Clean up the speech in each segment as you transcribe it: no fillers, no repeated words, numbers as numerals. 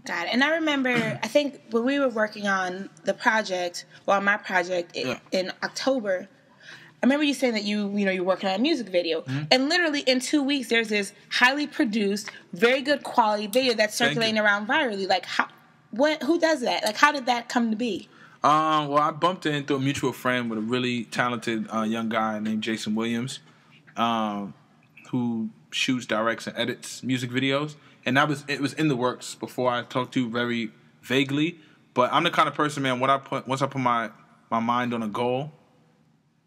Got it. And I remember, I think when we were working on the project, my project in October, I remember you saying that you're working on a music video, and literally in 2 weeks, there's this highly produced, very good quality video that's circulating around virally. Like, who does that? Like, how did that come to be? Well, I bumped into a mutual friend with a really talented young guy named Jason Williams, who shoots, directs, and edits music videos. And it was in the works before I talked to you very vaguely. But I'm the kind of person, man, once I put my mind on a goal,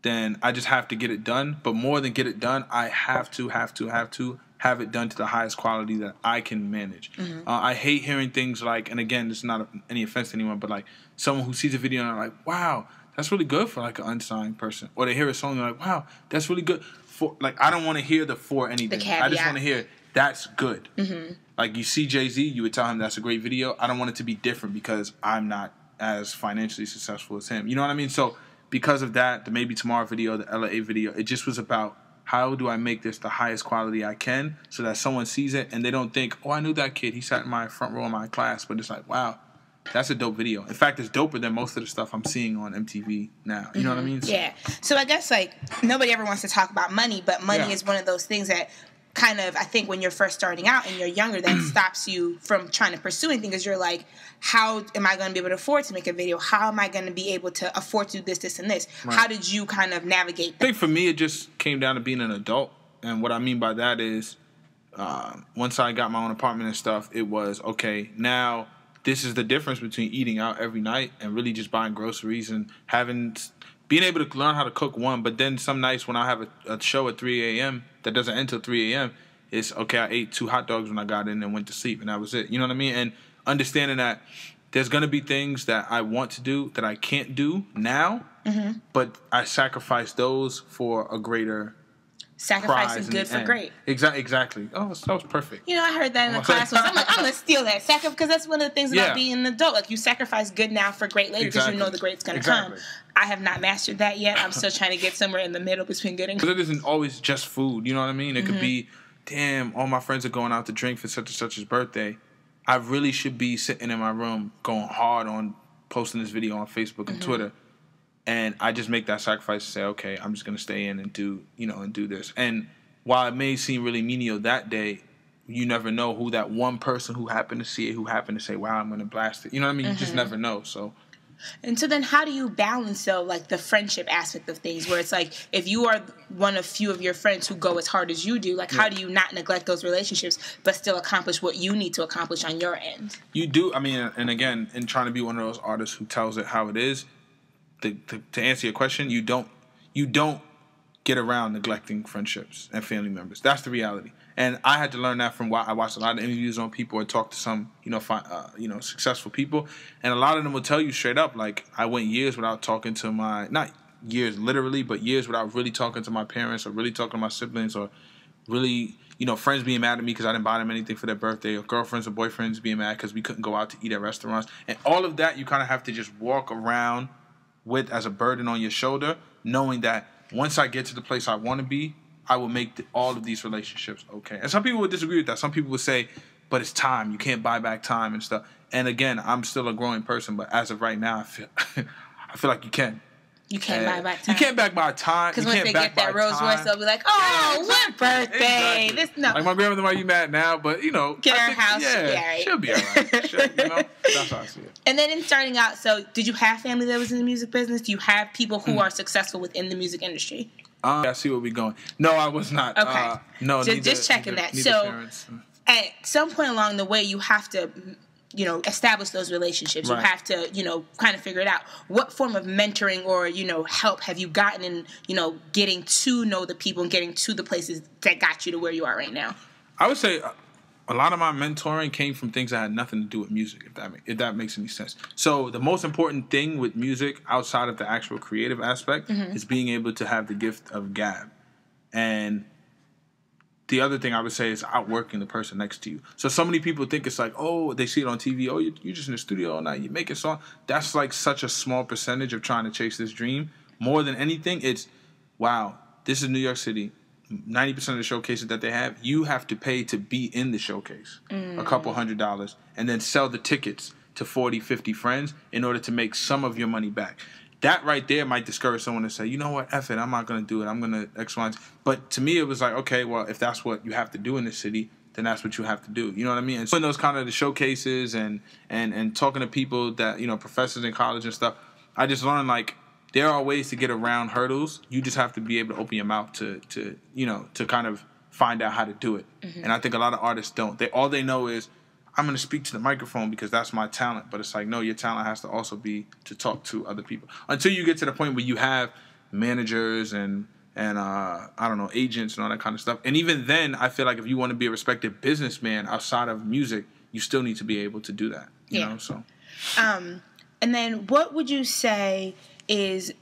then I just have to get it done. But more than get it done, I have to have it done to the highest quality that I can manage. I hate hearing things like, and again, this is not any offense to anyone, but like someone who sees a video and they're like, wow, that's really good for like an unsigned person. Or they hear a song and they're like, wow, that's really good. I don't want to hear the for anything. I just want to hear that's good. Like you see Jay-Z, you would tell him that's a great video. I don't want it to be different because I'm not as financially successful as him. You know what I mean? So because of that, the Maybe Tomorrow video, the LA video, it just was about how do I make this the highest quality I can so that someone sees it and they don't think, oh, I knew that kid. He sat in my front row in my class. But it's like, wow, that's a dope video. In fact, it's doper than most of the stuff I'm seeing on MTV now. You know what I mean? Yeah. So I guess, like, nobody ever wants to talk about money, but money is one of those things that kind of, I think when you're first starting out and you're younger, that stops you from trying to pursue anything because you're like, how am I going to be able to afford to make a video? How am I going to be able to afford to do this, this, and this? Right. How did you kind of navigate that? I think for me, it just came down to being an adult. And what I mean by that is once I got my own apartment and stuff, it was, okay, now this is the difference between eating out every night and really just buying groceries and being able to learn how to cook one, but then some nights when I have a show at 3 a.m. that doesn't end till 3 a.m., it's, okay, I ate 2 hot dogs when I got in and went to sleep, and that was it. You know what I mean? And understanding that there's going to be things that I want to do that I can't do now, but I sacrifice those for a greater sacrifice is good for great. Exactly. Oh, that was perfect. You know, I heard that in the class. I'm like, I'm going to steal that. Because that's one of the things about being an adult. Like, you sacrifice good now for great later because you know the great's going to come. I have not mastered that yet. I'm still trying to get somewhere in the middle between good and great. Because it isn't always just food. You know what I mean? It could be, damn, all my friends are going out to drink for such and such's birthday. I really should be sitting in my room going hard on posting this video on Facebook and Twitter. And I just make that sacrifice to say, okay, I'm just going to stay in and do this. And while it may seem really menial that day, you never know who that one person who happened to see it, who happened to say, wow, I'm going to blast it. You know what I mean? You just never know. So. And so then how do you balance, though, like the friendship aspect of things where it's like if you are one of few of your friends who go as hard as you do, like how do you not neglect those relationships but still accomplish what you need to accomplish on your end? You do. I mean, and again, in trying to be one of those artists who tells it how it is, to answer your question, you don't get around neglecting friendships and family members. That's the reality. And I had to learn that from I watched a lot of interviews on people or talked to some, successful people. And a lot of them will tell you straight up, like, I went years without talking to not years literally, but years without really talking to my parents or really talking to my siblings or really, friends being mad at me because I didn't buy them anything for their birthday or girlfriends or boyfriends being mad because we couldn't go out to eat at restaurants. And all of that, you kind of have to just walk around with as a burden on your shoulder, knowing that once I get to the place I want to be, I will make all of these relationships okay. And some people would disagree with that. Some people would say, but it's time. You can't buy back time and stuff. And again, I'm still a growing person, but as of right now, I feel like you can. You can't buy back time. You can't buy time. Because once they get that Rolls Royce, they'll be like, oh, what birthday? Exactly. Like my grandmother might be mad now, but, Get her house. Yeah, she'll be all right. That's how I see it. And then in starting out, so did you have family that was in the music business? Do you have people who are successful within the music industry? I see where we're going. No, I was not. Okay. No, just checking that. So at some point along the way, you have to establish those relationships. Right. You have to, kind of figure it out. What form of mentoring or, help have you gotten in, getting to know the people and getting to the places that got you to where you are right now? I would say a lot of my mentoring came from things that had nothing to do with music, if that makes any sense. So the most important thing with music outside of the actual creative aspect is being able to have the gift of gab. And the other thing I would say is outworking the person next to you. So many people think it's like, oh, they see it on TV. Oh, you're just in the studio all night. You make a song. That's like such a small percentage of trying to chase this dream. More than anything, it's, wow, this is New York City. 90% of the showcases that they have, you have to pay to be in the showcase, a couple $100, and then sell the tickets to 40, 50 friends in order to make some of your money back. That right there might discourage someone to say, you know what, F it, I'm not going to do it. I'm going to X, Y, and Z. But to me, it was like, okay, well, if that's what you have to do in this city, then that's what you have to do. You know what I mean? And so in those kind of the showcases and talking to people that, you know, professors in college and stuff, I just learned, like, there are ways to get around hurdles. You just have to be able to open your mouth to you know, to kind of find out how to do it. And I think a lot of artists don't. All they know is, I'm going to speak to the microphone because that's my talent. But it's like, no, your talent has to also be to talk to other people. Until you get to the point where you have managers and I don't know, agents and all that kind of stuff. And even then, I feel like if you want to be a respected businessman outside of music, you still need to be able to do that. You know, so. And then what would you say is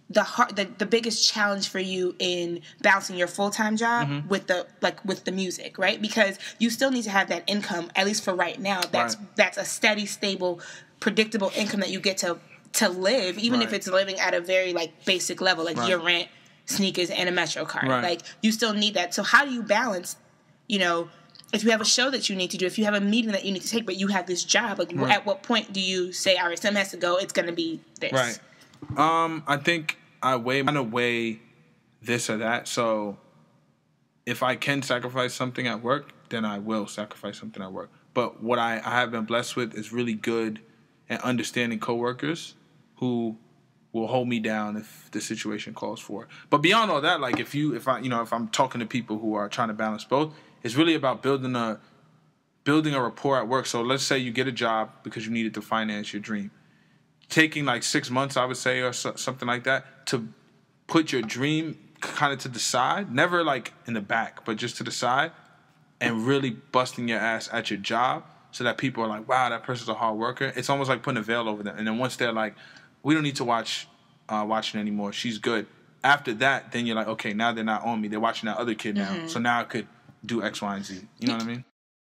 the biggest challenge for you in balancing your full-time job with the music, right? Because you still need to have that income, at least for right now. That's a steady, stable, predictable income that you get to live, even if it's living at a very like basic level, like your rent, sneakers, and a Metro card. Like you still need that. So how do you balance, you know, if you have a show that you need to do, if you have a meeting that you need to take, but you have this job, like at what point do you say, all right, something has to go, it's going to be this? Right. I think I weigh this or that. So if I can sacrifice something at work, then I will sacrifice something at work. But what I have been blessed with is really good and understanding coworkers who will hold me down if the situation calls for it. But beyond all that, like if I'm talking to people who are trying to balance both, it's really about building a rapport at work. So let's say you get a job because you needed to finance your dream. Taking like 6 months, I would say, or something like that, to put your dream kind of to the side, never like in the back, but just to the side, and really busting your ass at your job so that people are like, wow, that person's a hard worker. It's almost like putting a veil over them. And then once they're like, we don't need to watch watching anymore, she's good. After that, then you're like, okay, now they're not on me. They're watching that other kid now. So now I could do X, Y, and Z. You know what I mean?